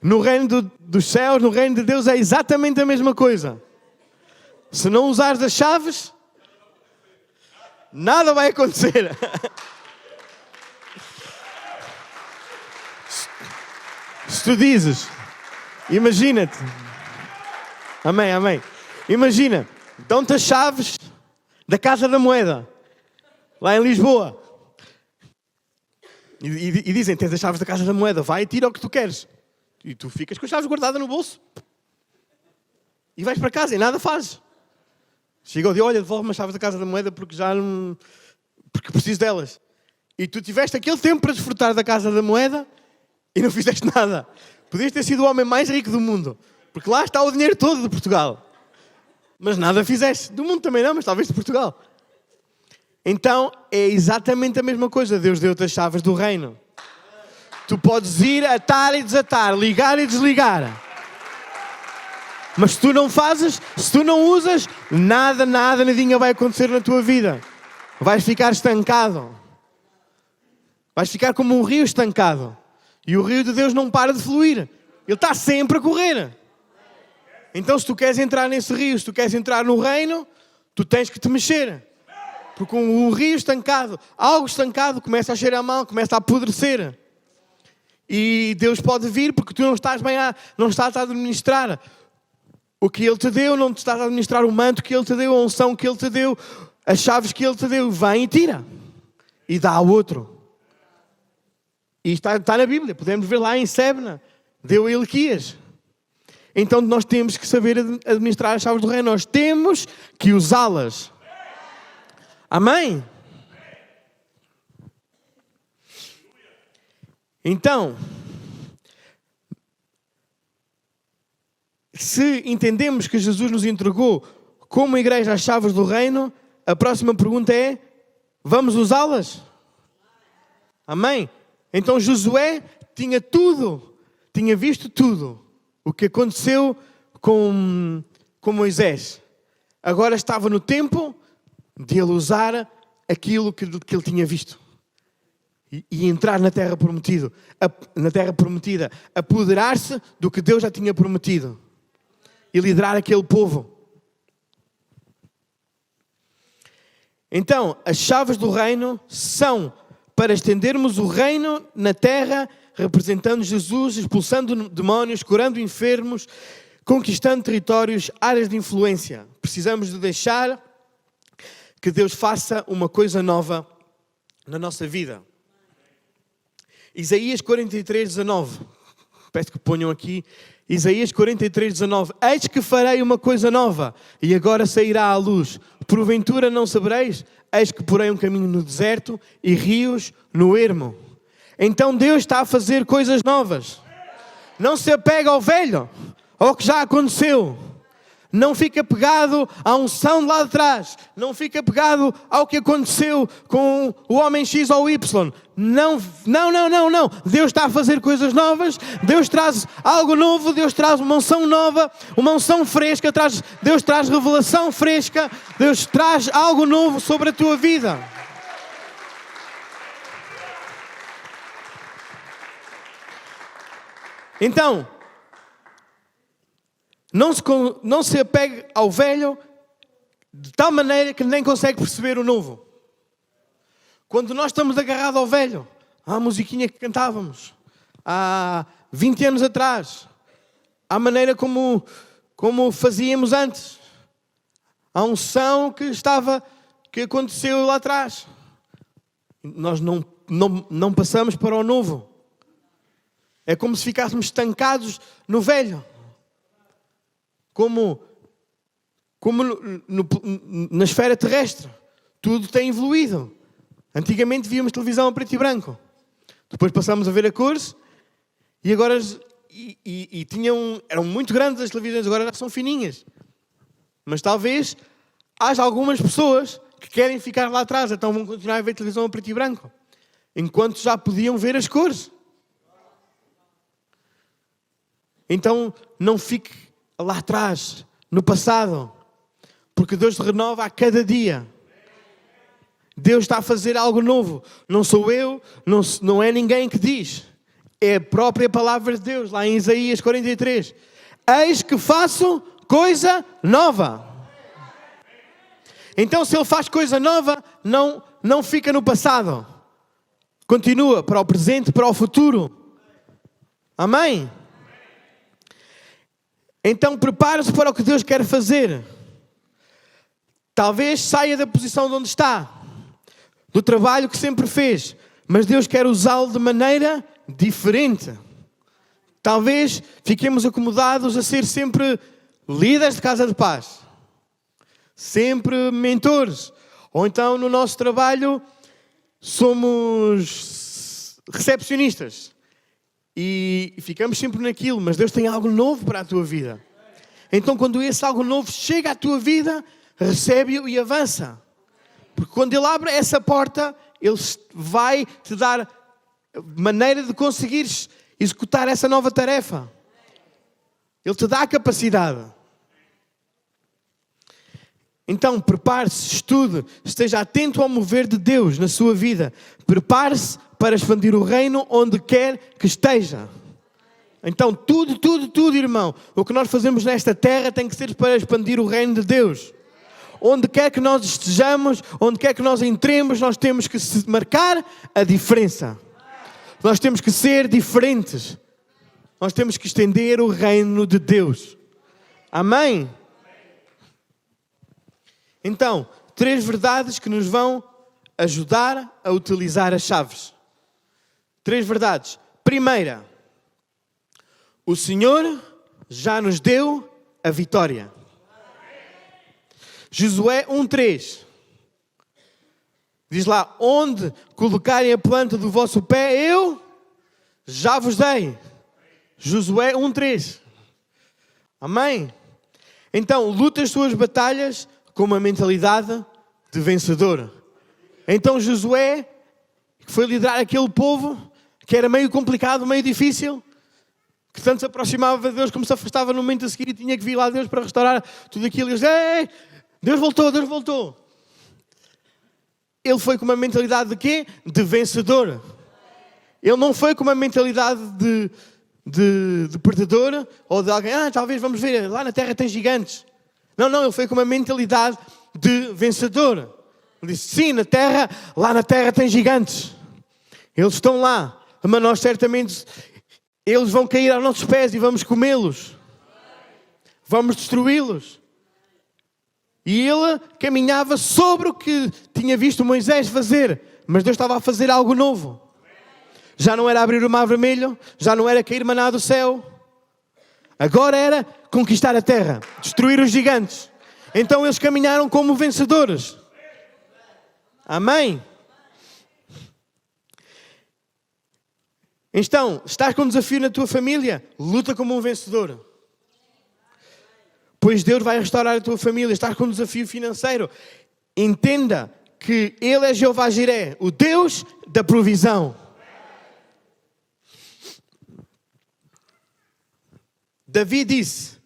No reino dos céus, no reino de Deus, é exatamente a mesma coisa. Se não usares as chaves, nada vai acontecer. Se tu dizes, imagina-te. Amém, amém. Imagina, dão-te as chaves da Casa da Moeda, lá em Lisboa. E dizem, tens as chaves da Casa da Moeda, vai e tira o que tu queres. E tu ficas com as chaves guardadas no bolso. E vais para casa e nada fazes. Chega o dia, olha, devolve-me as chaves da Casa da Moeda porque porque preciso delas. E tu tiveste aquele tempo para desfrutar da Casa da Moeda e não fizeste nada. Podias ter sido o homem mais rico do mundo. Porque lá está o dinheiro todo de Portugal. Mas nada fizeste. Do mundo também não, mas talvez de Portugal. Então, é exatamente a mesma coisa. Deus deu-te as chaves do reino. Tu podes ir, atar e desatar, ligar e desligar. Mas se tu não fazes, se tu não usas, nadinha vai acontecer na tua vida. Vais ficar estancado. Vais ficar como um rio estancado. E o rio de Deus não para de fluir. Ele está sempre a correr. Então, se tu queres entrar nesse rio, se tu queres entrar no reino, tu tens que te mexer. Porque um rio estancado, algo estancado, começa a cheirar mal, começa a apodrecer. E Deus pode vir porque tu não estás bem não estás a administrar o que Ele te deu, não te estás a administrar o manto que Ele te deu, a unção que Ele te deu, as chaves que Ele te deu. Vem e tira. E dá ao outro. E está na Bíblia, podemos ver lá em Sebna. Deu a Eliquias. Então nós temos que saber administrar as chaves do reino. Nós temos que usá-las. Amém? Então, se entendemos que Jesus nos entregou como igreja as chaves do reino, a próxima pergunta é: vamos usá-las? Amém? Então Josué tinha tudo, tinha visto tudo o que aconteceu com Moisés. Agora estava no tempo de ele usar aquilo que ele tinha visto. E entrar na terra prometida, apoderar-se do que Deus já tinha prometido. E liderar aquele povo. Então, as chaves do reino são para estendermos o reino na terra, representando Jesus, expulsando demónios, curando enfermos, conquistando territórios, áreas de influência. Precisamos de deixar que Deus faça uma coisa nova na nossa vida. Isaías 43:19. Peço que ponham aqui. Isaías 43:19. Eis que farei uma coisa nova, e agora sairá à luz. Porventura não sabereis? Eis que porei um caminho no deserto e rios no ermo. Então Deus está a fazer coisas novas. Não se apega ao velho, ao que já aconteceu. Não fica pegado à unção de lá de trás. Não fica pegado ao que aconteceu com o homem X ou Y. Não. Deus está a fazer coisas novas. Deus traz algo novo. Deus traz uma unção nova. Uma unção fresca. Deus traz revelação fresca. Deus traz algo novo sobre a tua vida. Então, não se apegue ao velho de tal maneira que nem consegue perceber o novo. Quando nós estamos agarrados ao velho, à musiquinha que cantávamos há 20 anos atrás, à maneira como fazíamos antes, à unção que aconteceu lá atrás, nós não passamos para o novo. É como se ficássemos estancados no velho. Como na esfera terrestre. Tudo tem evoluído. Antigamente víamos televisão a preto e branco. Depois passámos a ver a cores. E agora eram muito grandes as televisões, agora já são fininhas. Mas talvez haja algumas pessoas que querem ficar lá atrás, então vão continuar a ver televisão a preto e branco. Enquanto já podiam ver as cores. Então não fique lá atrás, no passado, porque Deus te renova a cada dia. Deus está a fazer algo novo. Não sou eu, não é ninguém que diz. É a própria palavra de Deus, lá em Isaías 43. Eis que faço coisa nova. Então, se Ele faz coisa nova, não fica no passado. Continua para o presente, para o futuro. Amém? Então prepare-se para o que Deus quer fazer. Talvez saia da posição de onde está, do trabalho que sempre fez, mas Deus quer usá-lo de maneira diferente. Talvez fiquemos acomodados a ser sempre líderes de casa de paz, sempre mentores, ou então no nosso trabalho somos recepcionistas. E ficamos sempre naquilo, mas Deus tem algo novo para a tua vida. Então quando esse algo novo chega à tua vida, recebe-o e avança. Porque quando Ele abre essa porta, Ele vai te dar maneira de conseguires executar essa nova tarefa. Ele te dá a capacidade. Então prepare-se, estude, esteja atento ao mover de Deus na sua vida. Prepare-se para expandir o reino onde quer que esteja. Então tudo, irmão, o que nós fazemos nesta terra tem que ser para expandir o reino de Deus. Onde quer que nós estejamos, onde quer que nós entremos, nós temos que marcar a diferença. Nós temos que ser diferentes. Nós temos que estender o reino de Deus. Amém? Então, 3 verdades que nos vão ajudar a utilizar as chaves. 3 verdades. Primeira, o Senhor já nos deu a vitória. Josué 1:3. Diz lá, onde colocarem a planta do vosso pé, eu já vos dei. Josué 1:3. Amém? Então, luta as suas batalhas com uma mentalidade de vencedor. Então, Josué, que foi liderar aquele povo, que era meio complicado, meio difícil, que tanto se aproximava de Deus como se afastava no momento a seguir e tinha que vir lá Deus para restaurar tudo aquilo. E eles, ei, Deus voltou. Ele foi com uma mentalidade de quê? De vencedor. Ele não foi com uma mentalidade de perdedor ou de alguém, talvez vamos ver, lá na terra tem gigantes. Não, ele foi com uma mentalidade de vencedor. Ele disse, sim, lá na terra tem gigantes. Eles estão lá, mas nós certamente, eles vão cair aos nossos pés e vamos comê-los. Vamos destruí-los. E ele caminhava sobre o que tinha visto Moisés fazer. Mas Deus estava a fazer algo novo. Já não era abrir o mar vermelho. Já não era cair maná do céu. Agora era conquistar a terra. Destruir os gigantes. Então eles caminharam como vencedores. Amém? Então, estás com um desafio na tua família? Luta como um vencedor. Pois Deus vai restaurar a tua família. Estás com um desafio financeiro? Entenda que Ele é Jeová Jiré, o Deus da provisão. Davi disse,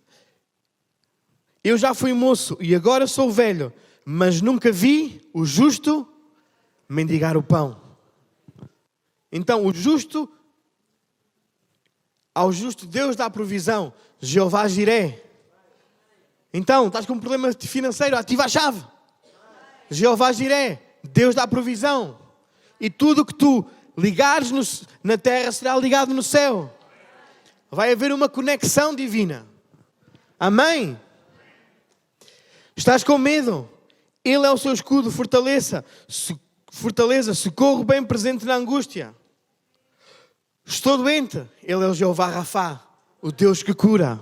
eu já fui moço e agora sou velho, mas nunca vi o justo mendigar o pão. Então, ao justo Deus dá provisão. Jeová Jiré. Então, estás com um problema financeiro, ativa a chave. Jeová Jiré, Deus dá provisão. E tudo que tu ligares na terra será ligado no céu. Vai haver uma conexão divina. Amém? Estás com medo? Ele é o seu escudo, fortaleza, socorro bem presente na angústia. Estou doente? Ele é o Jeová Rafá, o Deus que cura.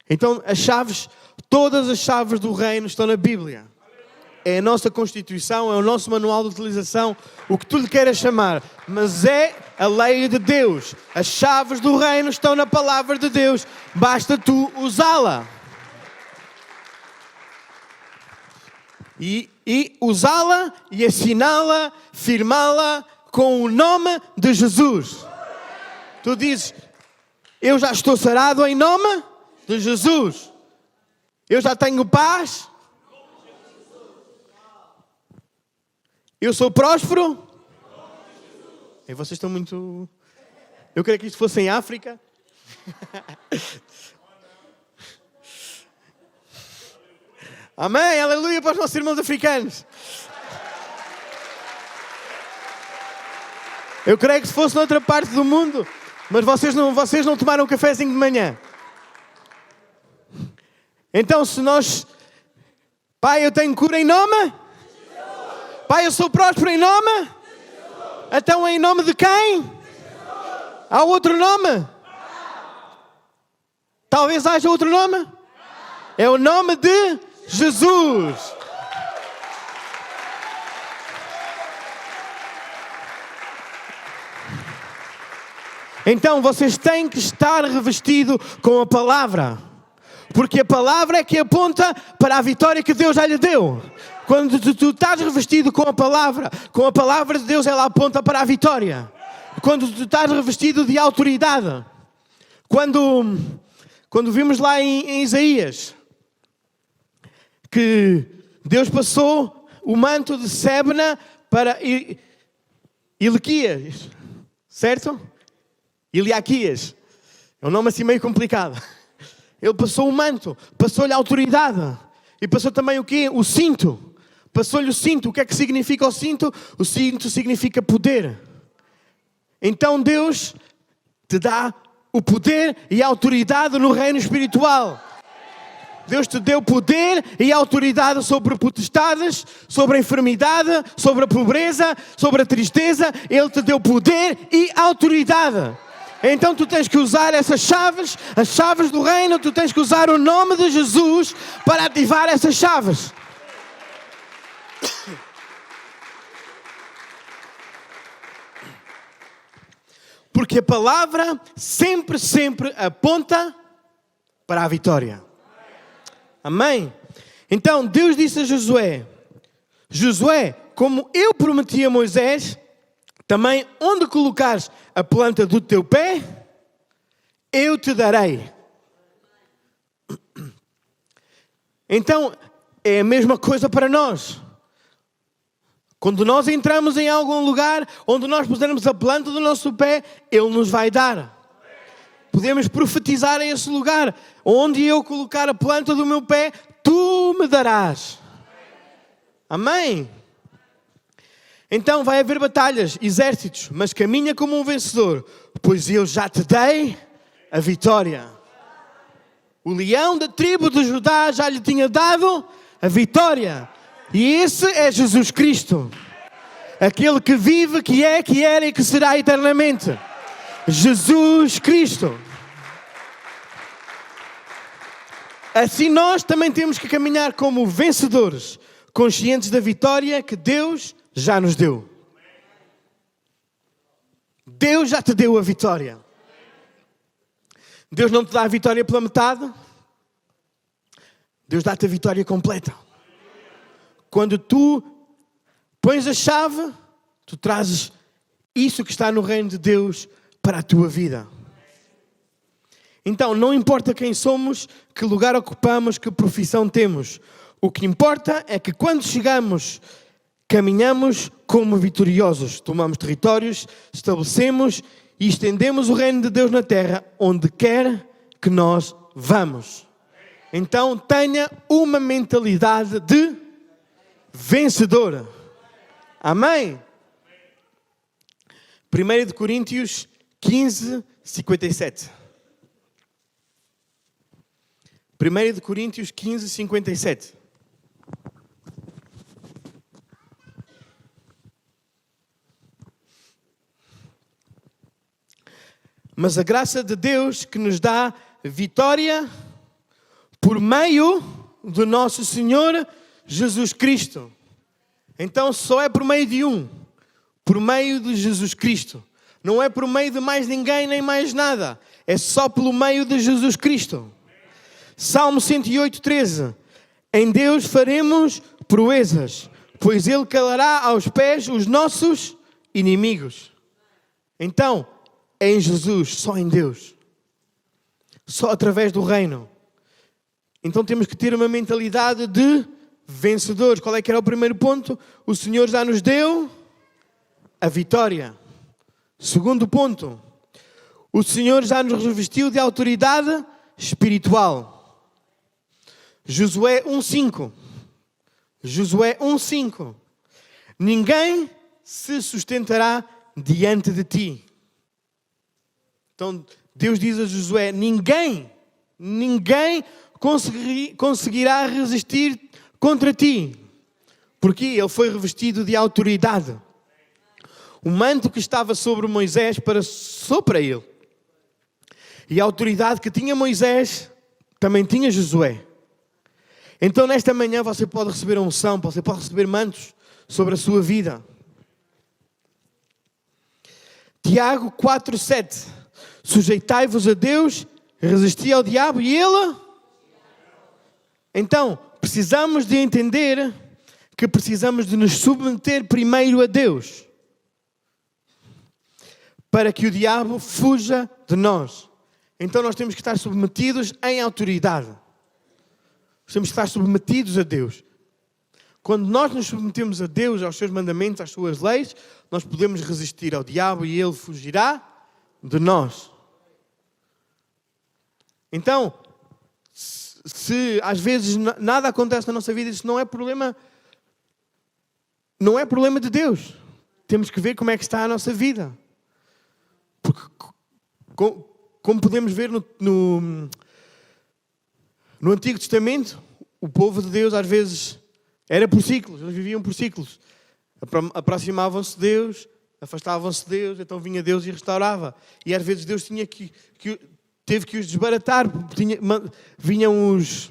Então, todas as chaves do reino estão na Bíblia. É a nossa Constituição, é o nosso manual de utilização, o que tu lhe queiras chamar. Mas é a lei de Deus. As chaves do reino estão na palavra de Deus. Basta tu usá-la. E usá-la e assiná-la, firmá-la com o nome de Jesus. Tu dizes, eu já estou sarado em nome de Jesus. Eu já tenho paz. Eu sou próspero. E vocês estão muito... Eu queria que isto fosse em África. Amém, aleluia para os nossos irmãos africanos. Eu creio que se fosse noutra parte do mundo, mas vocês não tomaram um cafezinho de manhã. Então se nós... Pai, eu tenho cura em nome? Pai, eu sou próspero em nome? Então em nome de quem? Há outro nome? Talvez haja outro nome? É o nome de Jesus. Então vocês têm que estar revestidos com a palavra. Porque a palavra é que aponta para a vitória que Deus já lhe deu. Quando tu estás revestido com a palavra de Deus, ela aponta para a vitória. Quando tu estás revestido de autoridade. Quando vimos lá em Isaías, que Deus passou o manto de Sebna para Ilquias, certo? Eliaquias. É um nome assim meio complicado. Ele passou o manto, passou-lhe a autoridade. E passou também o quê? O cinto. Passou-lhe o cinto. O que é que significa o cinto? O cinto significa poder. Então Deus te dá o poder e a autoridade no reino espiritual. Deus te deu poder e autoridade sobre potestades, sobre a enfermidade, sobre a pobreza, sobre a tristeza. Ele te deu poder e autoridade. Então tu tens que usar essas chaves, as chaves do reino. Tu tens que usar o nome de Jesus para ativar essas chaves. Porque a palavra sempre, sempre aponta para a vitória. Amém? Então Deus disse a Josué: Josué, como eu prometi a Moisés, também onde colocares a planta do teu pé, eu te darei. Então é a mesma coisa para nós. Quando nós entramos em algum lugar onde nós pusermos a planta do nosso pé, Ele nos vai dar. Podemos profetizar a esse lugar. Onde eu colocar a planta do meu pé, tu me darás. Amém? Então vai haver batalhas, exércitos, mas caminha como um vencedor, pois eu já te dei a vitória. O leão da tribo de Judá já lhe tinha dado a vitória. E esse é Jesus Cristo. Aquele que vive, que é, que era e que será eternamente. Jesus Cristo. Assim nós também temos que caminhar como vencedores, conscientes da vitória que Deus já nos deu. Deus já te deu a vitória. Deus não te dá a vitória pela metade. Deus dá-te a vitória completa. Quando tu pões a chave, tu trazes isso que está no reino de Deus para a tua vida. Então, não importa quem somos, que lugar ocupamos, que profissão temos. O que importa é que quando chegamos, caminhamos como vitoriosos. Tomamos territórios, estabelecemos e estendemos o reino de Deus na terra, onde quer que nós vamos. Então, tenha uma mentalidade de vencedora. Amém? 1 Coríntios 15, 57. 1 Coríntios 15, 57. Mas a graça de Deus que nos dá vitória por meio do nosso Senhor Jesus Cristo. Então só é por meio de um. Por meio de Jesus Cristo. Não é por meio de mais ninguém nem mais nada. É só pelo meio de Jesus Cristo. Salmo 108, 13. Em Deus faremos proezas, pois Ele calará aos pés os nossos inimigos. Então, é em Jesus, só em Deus. Só através do reino. Então temos que ter uma mentalidade de vencedores. Qual é que era o primeiro ponto? O Senhor já nos deu a vitória. Segundo ponto, o Senhor já nos revestiu de autoridade espiritual. Josué 1:5. Josué 1:5. Ninguém se sustentará diante de ti. Então, Deus diz a Josué, ninguém conseguirá resistir contra ti. Porque ele foi revestido de autoridade. O manto que estava sobre Moisés passou para ele. E a autoridade que tinha Moisés também tinha Josué. Então nesta manhã você pode receber a unção, você pode receber mantos sobre a sua vida. Tiago 4:7. Sujeitai-vos a Deus, resisti ao diabo e ele... Então, precisamos de entender que precisamos de nos submeter primeiro a Deus. Para que o diabo fuja de nós. Então nós temos que estar submetidos em autoridade. Temos que estar submetidos a Deus. Quando nós nos submetemos a Deus, aos seus mandamentos, às suas leis, nós podemos resistir ao diabo e ele fugirá de nós. Então, se às vezes nada acontece na nossa vida, isso não é problema de Deus. Temos que ver como é que está a nossa vida. Porque, como podemos ver no Antigo Testamento, o povo de Deus às vezes era por ciclos, eles viviam por ciclos. Aproximavam-se de Deus, afastavam-se de Deus, então vinha Deus e restaurava. E às vezes Deus teve que os desbaratar. Vinham os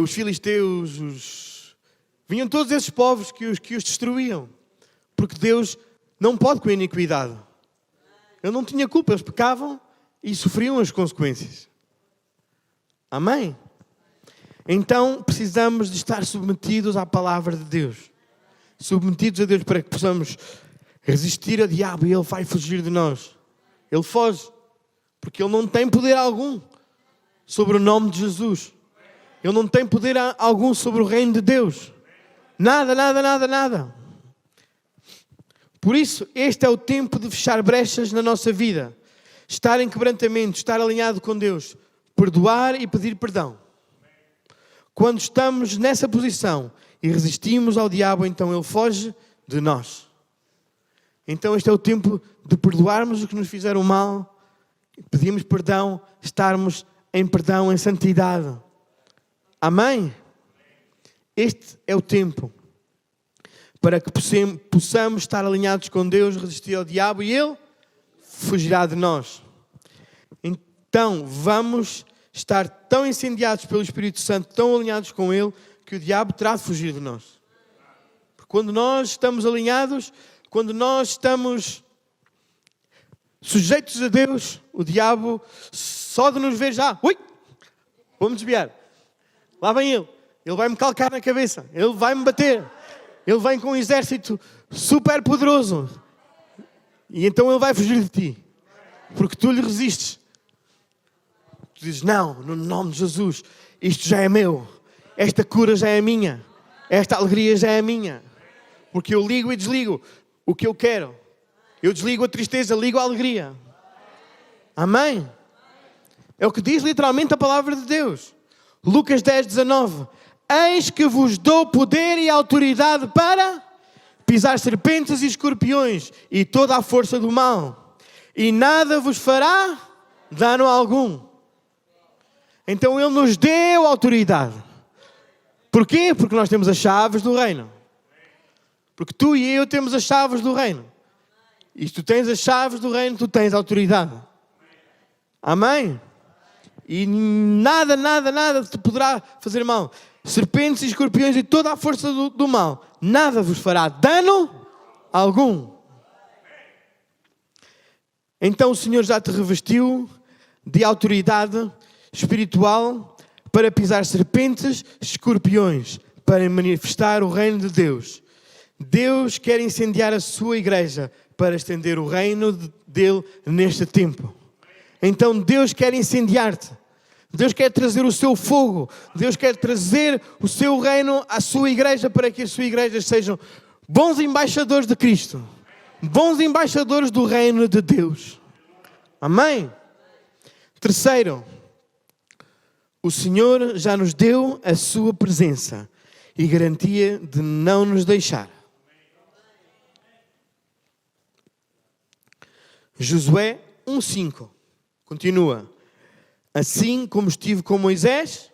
filisteus, vinham todos esses povos que os destruíam. Porque Deus não pode com a iniquidade. Ele não tinha culpa, eles pecavam e sofriam as consequências. Amém? Então precisamos de estar submetidos à palavra de Deus. Submetidos a Deus para que possamos resistir ao diabo e ele vai fugir de nós. Ele foge. Porque ele não tem poder algum sobre o nome de Jesus. Ele não tem poder algum sobre o reino de Deus. Nada, nada, nada, nada. Por isso, este é o tempo de fechar brechas na nossa vida. Estar em quebrantamento, estar alinhado com Deus. Perdoar e pedir perdão. Quando estamos nessa posição e resistimos ao diabo, então ele foge de nós. Então este é o tempo de perdoarmos os que nos fizeram mal, pedimos perdão, estarmos em perdão, em santidade. Amém? Este é o tempo para que possamos estar alinhados com Deus, resistir ao diabo e ele fugirá de nós. Então vamos estar tão incendiados pelo Espírito Santo, tão alinhados com ele, que o diabo terá de fugir de nós. Porque quando nós estamos alinhados, quando nós estamos sujeitos a Deus, o diabo só de nos ver já, vamos desviar. Lá vem ele. Ele vai-me calcar na cabeça. Ele vai-me bater. Ele vem com um exército super poderoso. E então ele vai fugir de ti. Porque tu lhe resistes. Tu dizes, não, no nome de Jesus, isto já é meu. Esta cura já é minha. Esta alegria já é minha. Porque eu ligo e desligo o que eu quero. Eu desligo a tristeza, ligo a alegria. Amém? É o que diz literalmente a palavra de Deus. Lucas 10:19. Eis que vos dou poder e autoridade para pisar serpentes e escorpiões e toda a força do mal. E nada vos fará dano algum. Então Ele nos deu autoridade. Porquê? Porque nós temos as chaves do reino. Porque tu e eu temos as chaves do reino. E se tu tens as chaves do reino, tu tens autoridade. Amém? E nada, nada, nada te poderá fazer mal. Serpentes e escorpiões e toda a força do mal. Nada vos fará dano algum. Então o Senhor já te revestiu de autoridade espiritual para pisar serpentes, escorpiões, para manifestar o reino de Deus. Deus quer incendiar a sua igreja para estender o reino dele neste tempo. Então Deus quer incendiar-te. Deus quer trazer o seu fogo. Deus quer trazer o seu reino à sua igreja para que as suas igrejas sejam bons embaixadores de Cristo. Bons embaixadores do reino de Deus. Amém? Terceiro, o Senhor já nos deu a sua presença e garantia de não nos deixar. Josué 1:5 continua. Assim como estive com Moisés,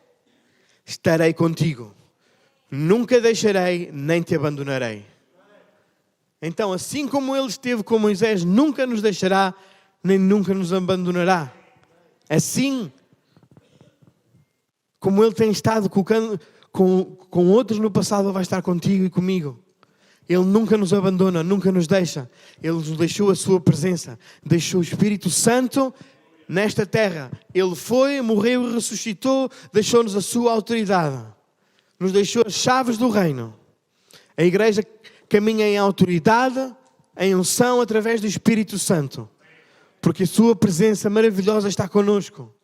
estarei contigo. Nunca deixarei, nem te abandonarei. Então, assim como Ele esteve com Moisés, nunca nos deixará, nem nunca nos abandonará. Assim como Ele tem estado colocando com outros no passado, Ele vai estar contigo e comigo. Ele nunca nos abandona, nunca nos deixa. Ele nos deixou a sua presença. Deixou o Espírito Santo nesta terra. Ele foi, morreu e ressuscitou. Deixou-nos a sua autoridade. Nos deixou as chaves do reino. A igreja caminha em autoridade, em unção, através do Espírito Santo. Porque a sua presença maravilhosa está connosco.